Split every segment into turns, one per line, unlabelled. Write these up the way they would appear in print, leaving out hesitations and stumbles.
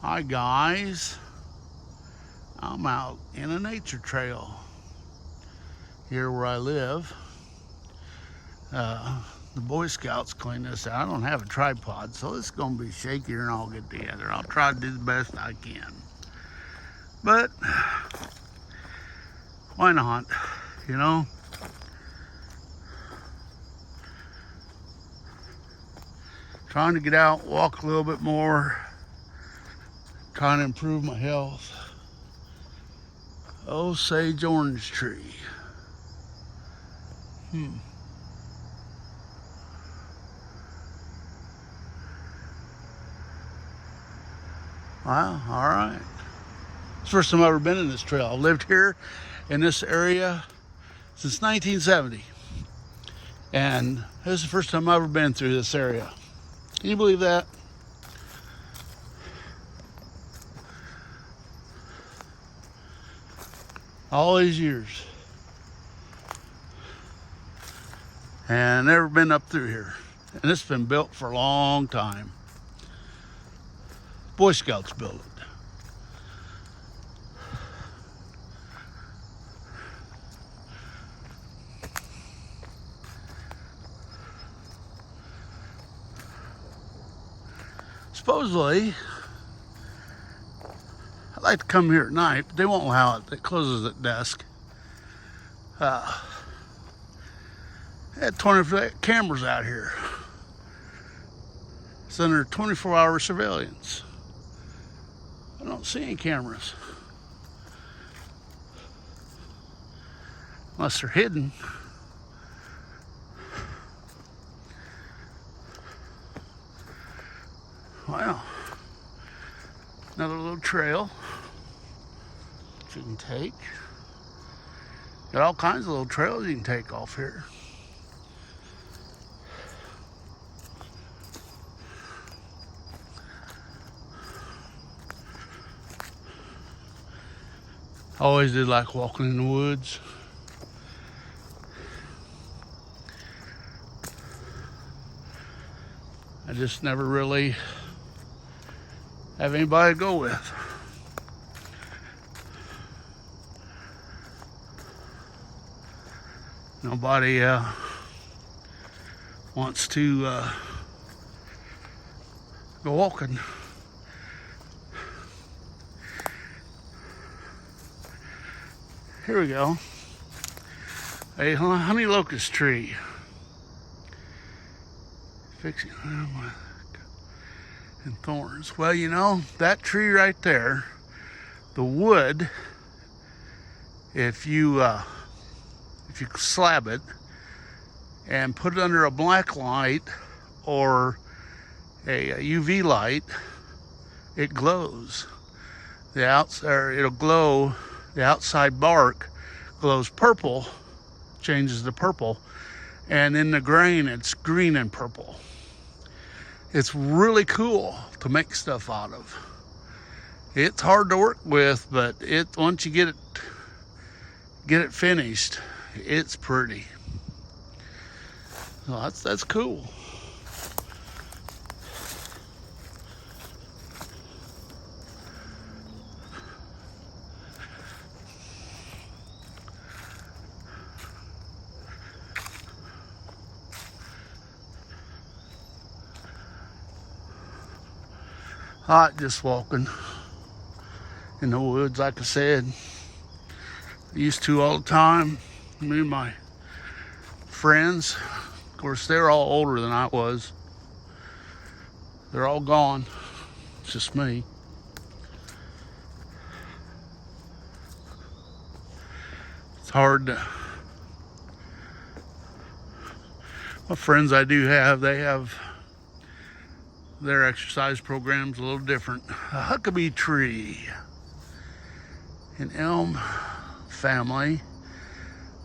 Hi guys, I'm out in a nature trail here where I live. The Boy Scouts cleaned this out. I don't have a tripod, so it's going to be shakier than all get together. I'll try to do the best I can. But why not, you know? Trying to get out, walk a little bit more, trying to improve my health. Osage orange tree. Wow, all right. It's the first time I've ever been in this trail. I've lived here in this area since 1970. And this is the first time I've ever been through this area. Can you believe that? All these years. And never been up through here. And it's been built for a long time. Boy Scouts built it. Supposedly, I'd like to come here at night, but they won't allow it. It closes at dusk. They had 20 cameras out here. It's under 24-hour surveillance. I don't see any cameras. Unless they're hidden. Wow. Another little trail that you can take. Got all kinds of little trails you can take off here. I always did like walking in the woods. I just never really have anybody to go with. Nobody wants to go walking. Here we go. A honey locust tree. Fixing and thorns. Well, you know, that tree right there, the wood, if you slab it and put it under a black light or a UV light, it glows. It'll glow. The outside bark glows purple, changes to purple, and in the grain it's green and purple. It's really cool to make stuff out of. It's hard to work with, but once you get it finished, it's pretty. So that's cool. Hot just walking in the woods, like I said. Used to all the time. Me and my friends, of course, they're all older than I was. They're all gone. It's just me. It's hard to. What friends I do have, they have their exercise program's a little different. A huckabee tree, an elm family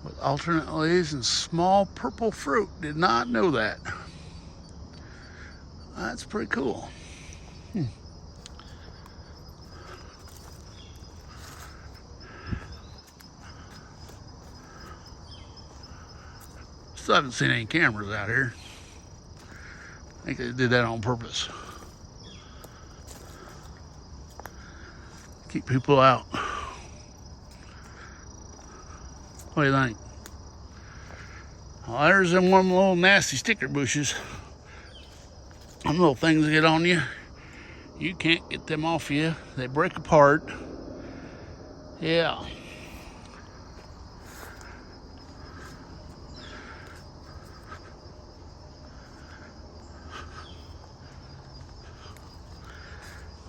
with alternate leaves and small purple fruit. Did not know that. That's pretty cool. Still haven't seen any cameras out here. I think they did that on purpose. Keep people out. What do you think? Well, there's them one little nasty sticker bushes. Them little things that get on you. You can't get them off you. They break apart. Yeah.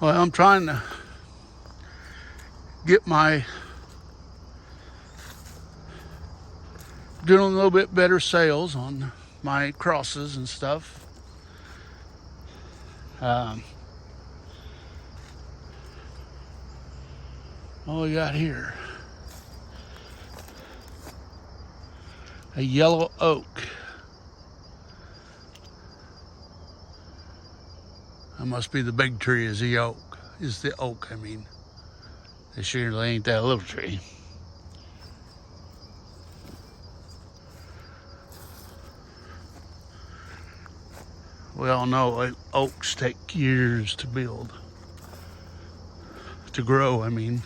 Well, I'm trying to get doing a little bit better sales on my crosses and stuff. What we got here? A yellow oak. That must be the big tree is the oak. Is the oak, I mean. It surely ain't that little tree. We all know oaks take years to build. To grow, I mean.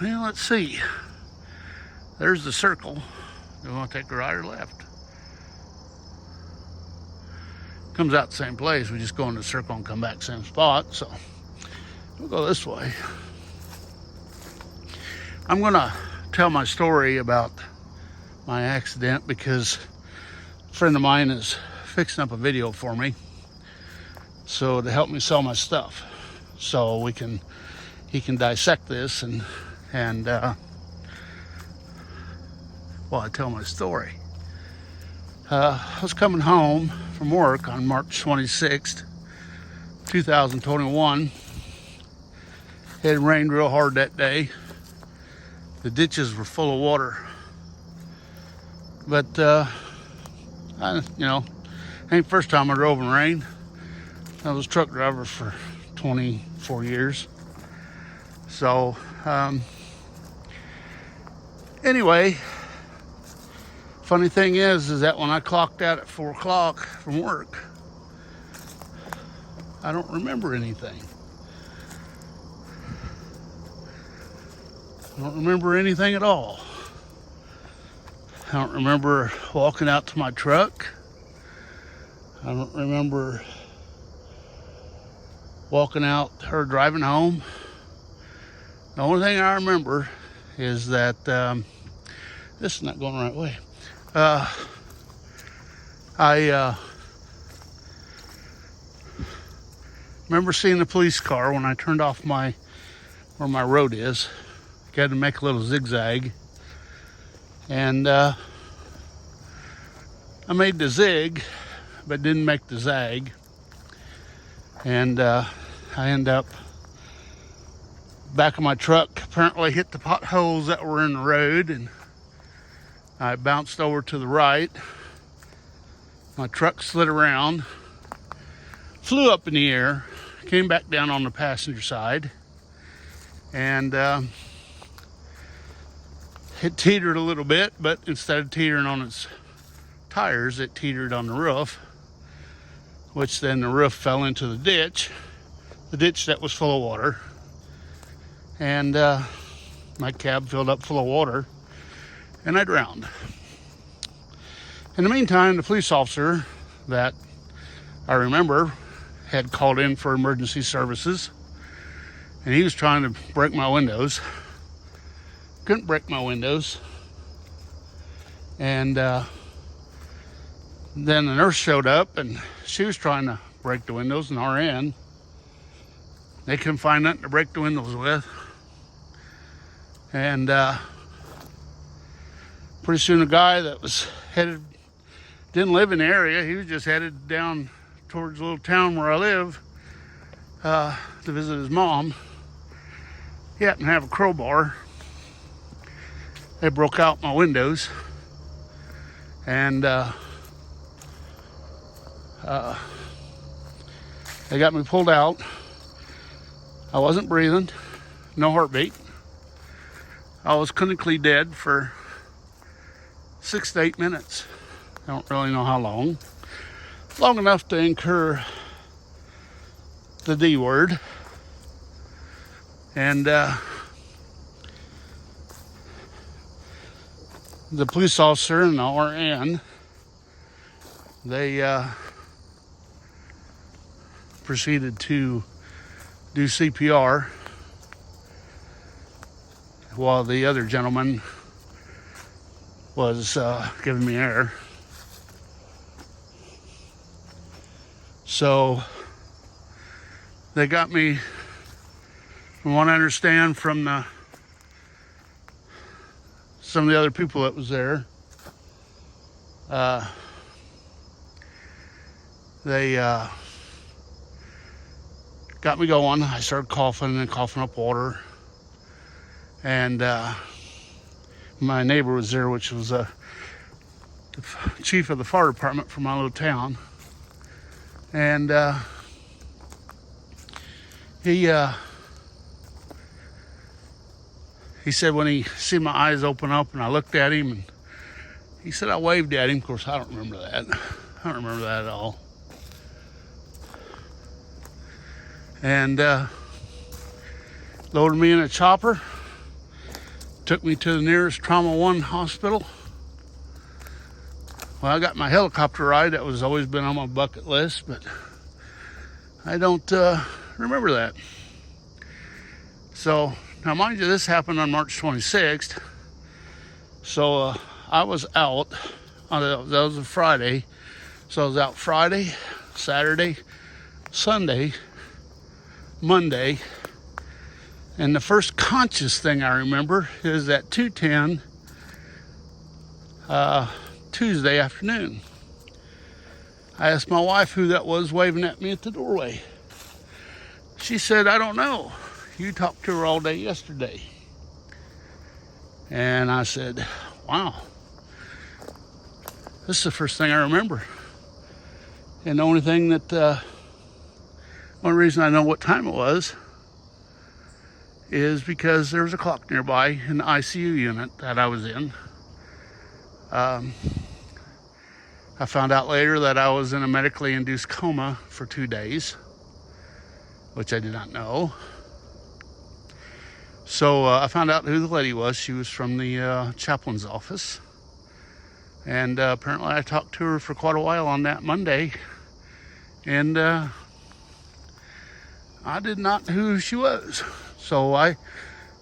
Well, let's see. There's the circle. Do you want to take a right or left? Comes out the same place. We just go in the circle and come back same spot. So we'll go this way. I'm gonna tell my story about my accident because a friend of mine is fixing up a video for me, so to help me sell my stuff, so he can dissect this and while I tell my story. I was coming home from work on March 26th, 2021. It had rained real hard that day. The ditches were full of water. But, ain't the first time I drove in rain. I was a truck driver for 24 years. So, anyway, funny thing is that when I clocked out at 4 o'clock from work, I don't remember anything. I don't remember anything at all. I don't remember walking out to my truck. I don't remember walking out or driving home. The only thing I remember is that this is not going the right way. I remember seeing the police car when I turned off where my road is. I had to make a little zigzag, and I made the zig, but didn't make the zag, and I end up back of my truck apparently hit the potholes that were in the road, and I bounced over to the right. My truck slid around, flew up in the air, came back down on the passenger side, and it teetered a little bit, but instead of teetering on its tires, it teetered on the roof, which then the roof fell into the ditch that was full of water, and my cab filled up full of water, and I drowned. In the meantime, the police officer that I remember had called in for emergency services, and he was trying to break my windows. Couldn't break my windows. And then the nurse showed up, and she was trying to break the windows, and RN. They couldn't find nothing to break the windows with. And pretty soon a guy that was didn't live in the area, he was just headed down towards the little town where I live to visit his mom. He happened to have a crowbar. They broke out my windows, and they got me pulled out. I wasn't breathing, no heartbeat. I was clinically dead for 6 to 8 minutes. I don't really know how long. Long enough to incur the D word. And the police officer and the RN, they proceeded to do CPR while the other gentleman was giving me air. So they got me, from what I understand from some of the other people that was there, they got me going. I started coughing and coughing up water. And my neighbor was there, which was the chief of the fire department from my little town. And he said when he see my eyes open up and I looked at him, and he said I waved at him. Of course, I don't remember that. I don't remember that at all. And loaded me in a chopper, took me to the nearest Trauma 1 hospital. Well, I got my helicopter ride. That was always been on my bucket list, but I don't remember that. So, now mind you, this happened on March 26th. So, I was out, that was a Friday. So I was out Friday, Saturday, Sunday, Monday. And the first conscious thing I remember is at 2:10 Tuesday afternoon. I asked my wife who that was waving at me at the doorway. She said, I don't know. You talked to her all day yesterday. And I said, wow. This is the first thing I remember. And the only thing that, only reason I know what time it was is because there was a clock nearby in the ICU unit that I was in. I found out later that I was in a medically induced coma for 2 days, which I did not know. So I found out who the lady was. She was from the chaplain's office. And apparently I talked to her for quite a while on that Monday. And I did not know who she was. So I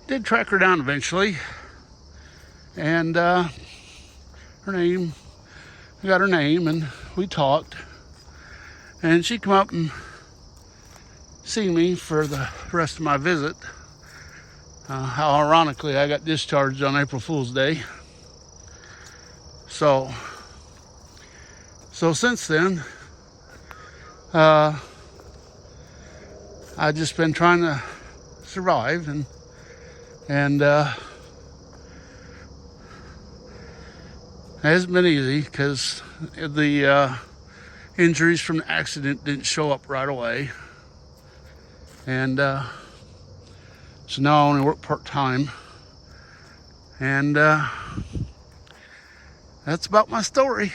did track her down eventually. And her name, I got her name, and we talked. And she came up and seen me for the rest of my visit. How ironically I got discharged on April Fool's Day. So since then, I just been trying to survive, and it hasn't been easy because the injuries from the accident didn't show up right away, and so now I only work part-time, and that's about my story.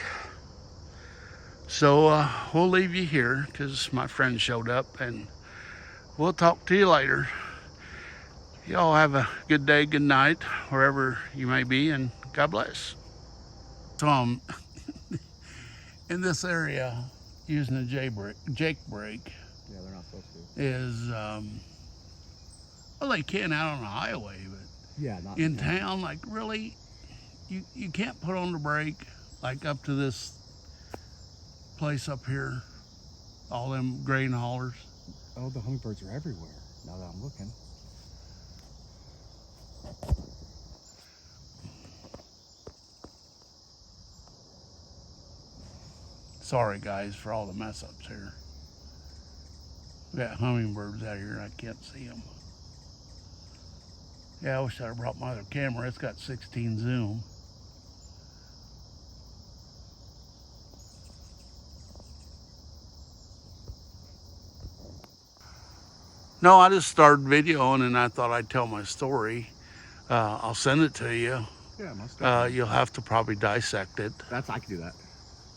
So we'll leave you here because my friend showed up, and we'll talk to you later. Y'all have a good day, good night, wherever you may be, and God bless. So I'm in this area using a Jake brake.
Yeah, they're not supposed to.
Is, well, they can out on the highway, but
yeah, not
in town, like really, you can't put on the brake, like up to this place up here, all them grain haulers.
Oh, the hummingbirds are everywhere now that I'm looking.
Sorry guys for all the mess ups here. We got hummingbirds out here, I can't see them. Yeah, I wish I'd have brought my other camera. It's got 16 zoom. No, I just started videoing and I thought I'd tell my story. I'll send it to you.
Yeah, most definitely.
You'll have to probably dissect it.
I could do that.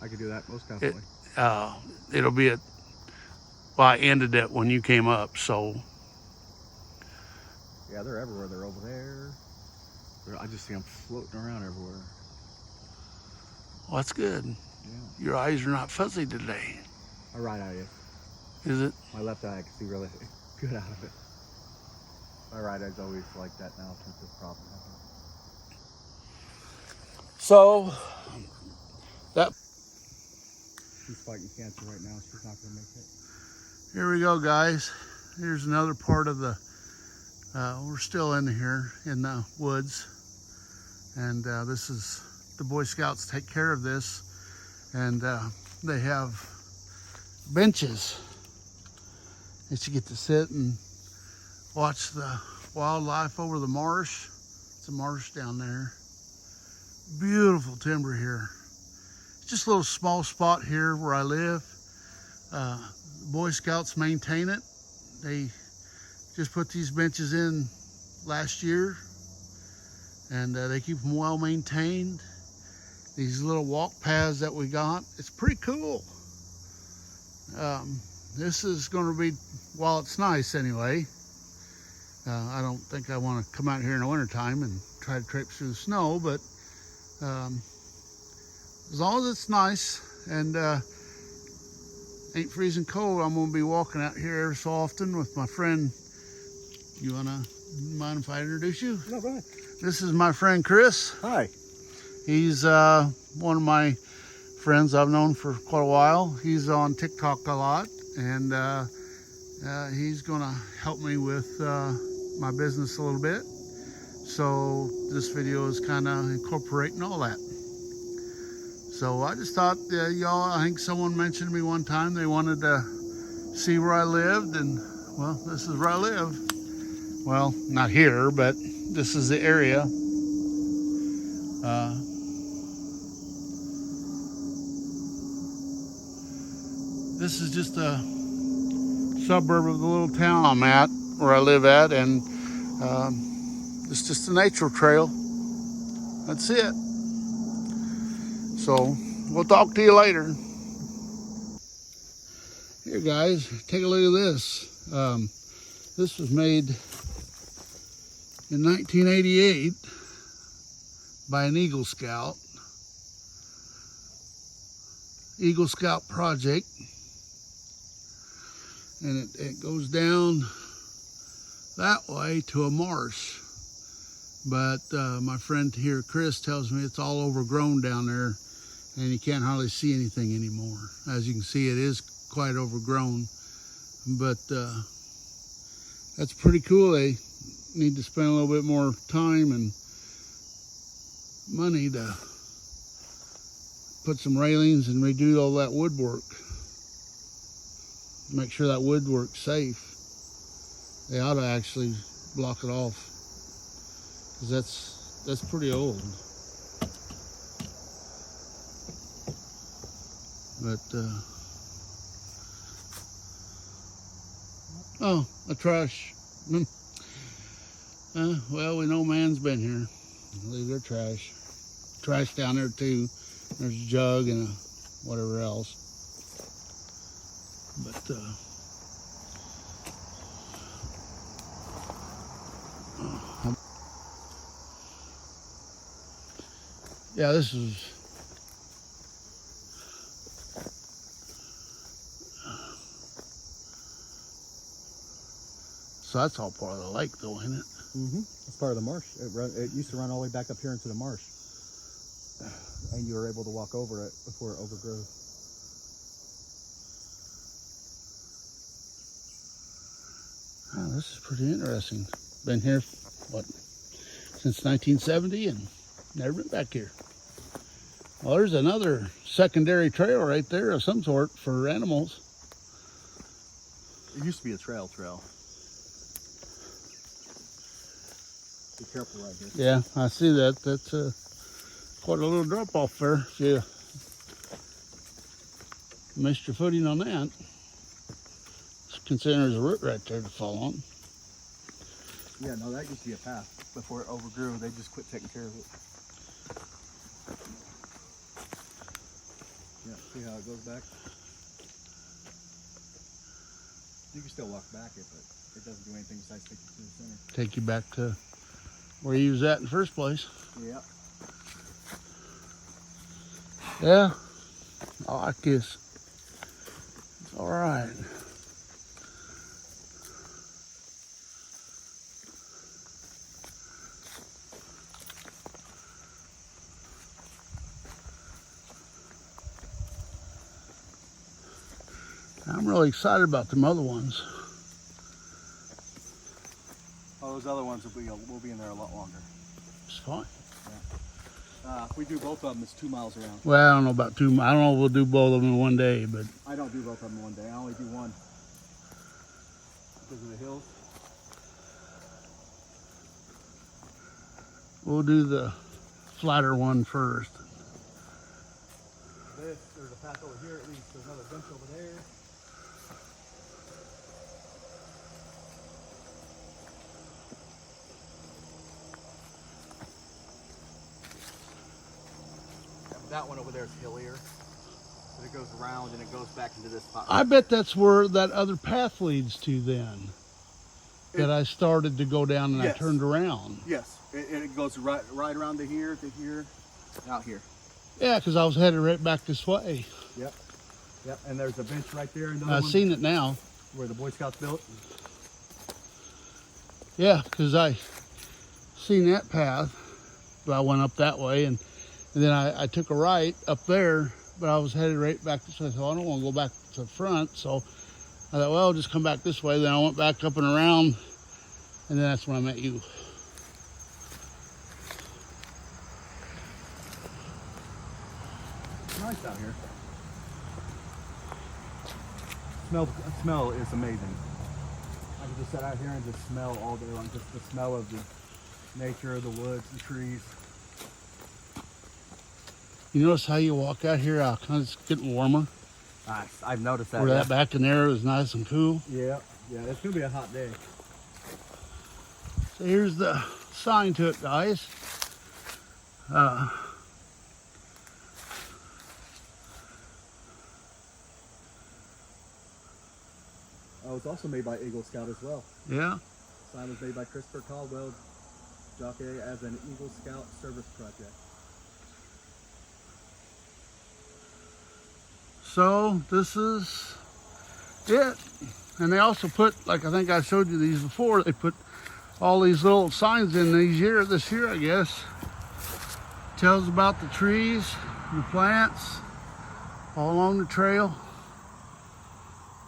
I could do that most definitely.
It'll be at Well, I ended it when you came up, so.
Yeah, they're everywhere. They're over there. I just see them floating around everywhere.
Well, that's good.
Yeah.
Your eyes are not fuzzy today.
My right eye is.
Is it?
My left eye I can see really good out of it. My right eye's always like that now since this problem happened.
So, that.
She's fighting cancer right now. She's not going to make it.
Here we go, guys. Here's another part of the, we're still in here in the woods. And this is, the Boy Scouts take care of this. And they have benches that you get to sit and watch the wildlife over the marsh. It's a marsh down there. Beautiful timber here. It's just a little small spot here where I live. Boy Scouts maintain it. They just put these benches in last year, and they keep them well maintained. These little walk paths that we got, it's pretty cool. This is going to be, while it's nice anyway, I don't think I want to come out here in the wintertime and try to traipse through the snow, but as long as it's nice and ain't freezing cold, I'm going to be walking out here every so often with my friend. You mind if I introduce you?
No, go ahead.
This is my friend Chris.
Hi.
He's one of my friends I've known for quite a while. He's on TikTok a lot, and he's going to help me with my business a little bit. So this video is kind of incorporating all that. So I just thought, y'all, I think someone mentioned to me one time they wanted to see where I lived, and well, this is where I live. Well, not here, but this is the area. This is just a suburb of the little town I'm at, where I live at, and it's just a nature trail. That's it. So we'll talk to you later. Here, guys, take a look at this. This was made in 1988 by an Eagle Scout. Eagle Scout project. And it goes down that way to a marsh. But my friend here, Chris, tells me it's all overgrown down there and you can't hardly see anything anymore. As you can see, it is quite overgrown, but that's pretty cool. They need to spend a little bit more time and money to put some railings and redo all that woodwork. Make sure that woodwork's safe. They ought to actually block it off, because that's pretty old. But oh, a trash. Well, we know man's been here. Leave their trash. Trash down there too. There's a jug and a whatever else. But yeah, this is. So that's all part of the lake, though, ain't it?
Mm-hmm. It's part of the marsh. It used to run all the way back up here into the marsh. And you were able to walk over it before it overgrew.
Oh, this is pretty interesting. Been here, what, since 1970 and never been back here. Well, there's another secondary trail right there of some sort for animals.
It used to be a trail. Be careful right here.
Yeah, I see that. That's quite a little drop off there. If you missed your footing on that, considering there's a root right there to fall on.
Yeah, no, that used to be a path before it overgrew. They just quit taking care of it. Yeah, see how it goes back? You can still walk back it, but it doesn't do anything besides take you to the center.
Take you back to where you was at in the first place.
Yeah.
Yeah, I like this. It's all right. I'm really excited about them other ones.
Oh, those other ones will be in there a lot longer.
It's fine.
If we do both of them, it's 2 miles around.
Well, I don't know about two. I don't know if we'll do both of them in one day, but
I don't do both of them in one day. I only do one because of the hills.
we'll do the flatter one first.
There's a path over here. It leads to another bench over there. That one over there is hillier. But it goes around and it goes back into this spot.
I bet that's where that other path leads to then. That I started to go down and
Yes.
I turned around.
Yes, it goes right around to here, out here.
Yeah, because I was headed right back this way.
Yep. Yep. And there's a bench right there. Another
I've
one
seen it now.
where the Boy Scouts built.
Yeah, because I seen that path, but I went up that way, and then I took a right up there, but I was headed right back this way, so I don't want to go back to the front, so I thought, well, I'll just come back this way. Then I went back up and around, and then that's when I met you.
It's nice out here. Smell is amazing. I can just sit out here and just smell all day long. Just the smell of the nature, the woods, the trees.
You notice how you walk out here, kind of it's getting warmer?
Nice. I've noticed that.
Where that back in there is nice and cool.
Yeah. Yeah. It's gonna be a hot day.
So here's the sign to it, guys.
Oh, it's also made by Eagle Scout as well.
Yeah.
Sign was made by Christopher Caldwell, jockey, as an Eagle Scout service project.
So this is it. And they also put, like I think I showed you these before, they put all these little signs in this year, I guess. Tells about the trees, the plants, all along the trail.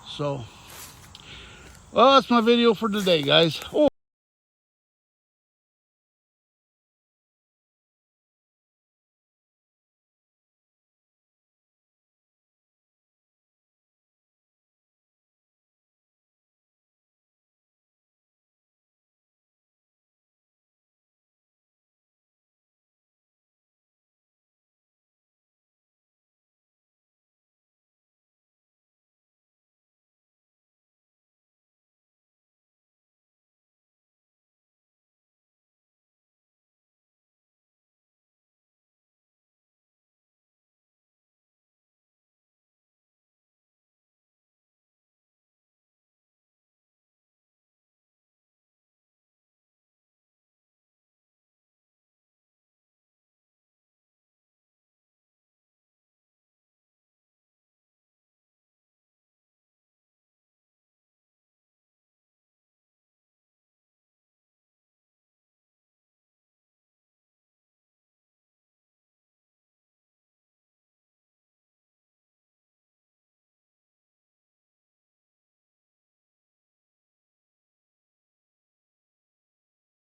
So, well, that's my video for today, guys. Oh.